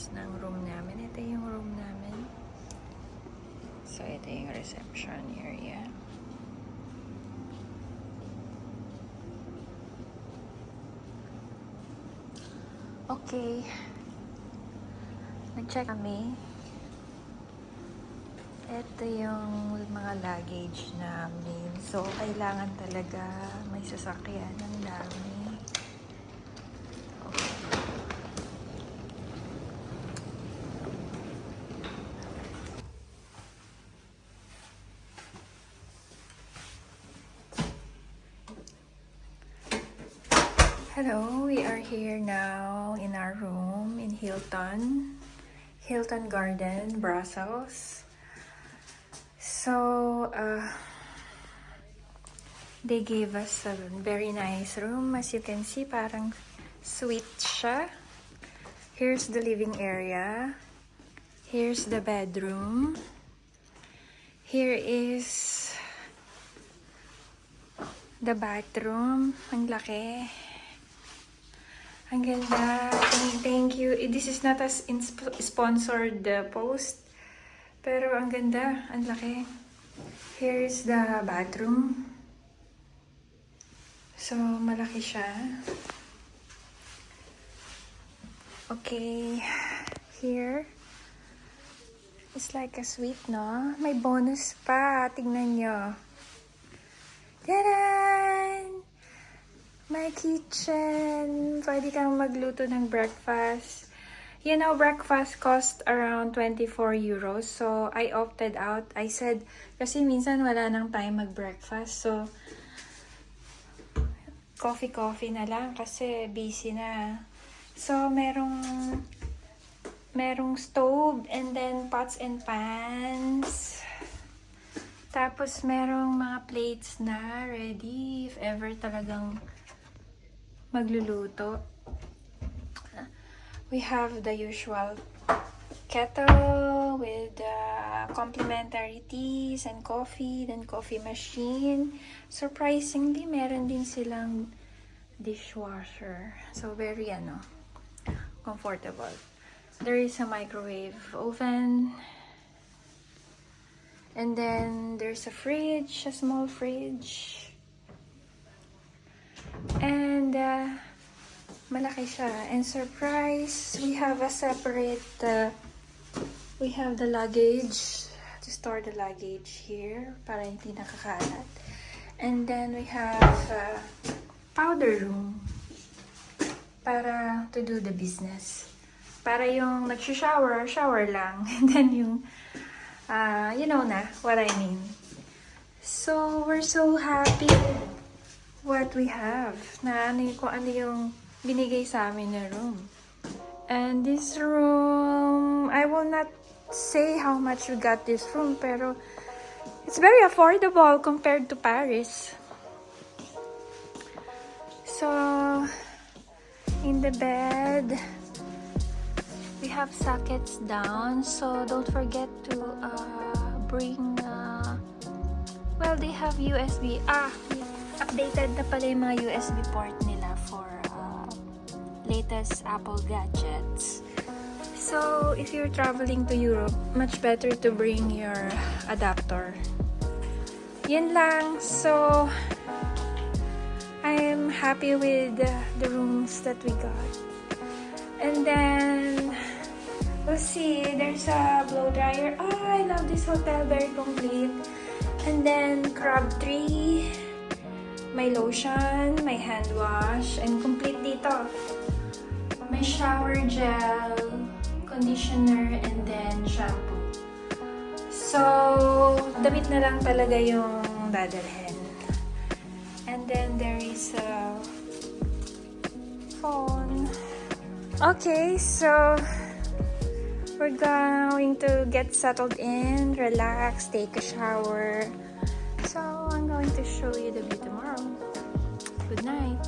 labas ng room namin. Ito yung room namin. So, ito yung reception area. Okay. Nag-check kami. Ito yung mga luggage namin. So, kailangan talaga may sasakyan. Ang dami. Okay. Hello, we are here now in our room in Hilton Garden, Brussels. So, they gave us a very nice room. As you can see, parang suite siya. Here's the living area. Here's the bedroom. Here is the bathroom. Ang laki. Ang ganda. Thank you. This is not a sponsored post. Pero ang ganda. Ang laki. Here is the bathroom. So, malaki siya. Okay. Here. It's like a suite, no? May bonus pa. Tingnan nyo. Tadaan! My kitchen. Pwede kang magluto ng breakfast. You know, breakfast cost around 24 euros. So, I opted out. I said, kasi minsan wala nang time mag-breakfast. So, coffee na lang kasi busy na. So, merong stove and then pots and pans. Tapos, merong mga plates na ready if ever talagang magluluto. We have the usual kettle with complimentary teas and coffee, then coffee machine. Surprisingly, meron din silang dishwasher. So, very comfortable. There is a microwave oven. And then, there's a fridge, a small fridge. And, malaki siya. And surprise, we have a separate, we have the luggage, to store the luggage here, para hindi nakakalat. And then, we have powder room, para to do the business. Para yung nag-shower, shower lang. And then yung, you know na what I mean. So, we're so happy with what we have. Na kung ano yung binigay sa amin na room. And this room, I will not say how much we got this room, pero it's very affordable compared to Paris. So, in the bed, we have sockets down, so don't forget to bring, well, they have USB. Updated na pala yung mga USB port nila for latest Apple gadgets. So, if you're traveling to Europe, much better to bring your adapter. Yun lang. So, I'm happy with the rooms that we got. And then, we'll see. There's a blow dryer. Oh, I love this hotel. Very complete. And then, crab tree. May lotion, may hand wash, and complete dito. May shower gel, conditioner, and then shampoo. So, damit na lang talaga yung dadalhin. And then, there is a phone. Okay, so, we're going to get settled in, relax, take a shower. So, I'm going to show you the view tomorrow. Good night.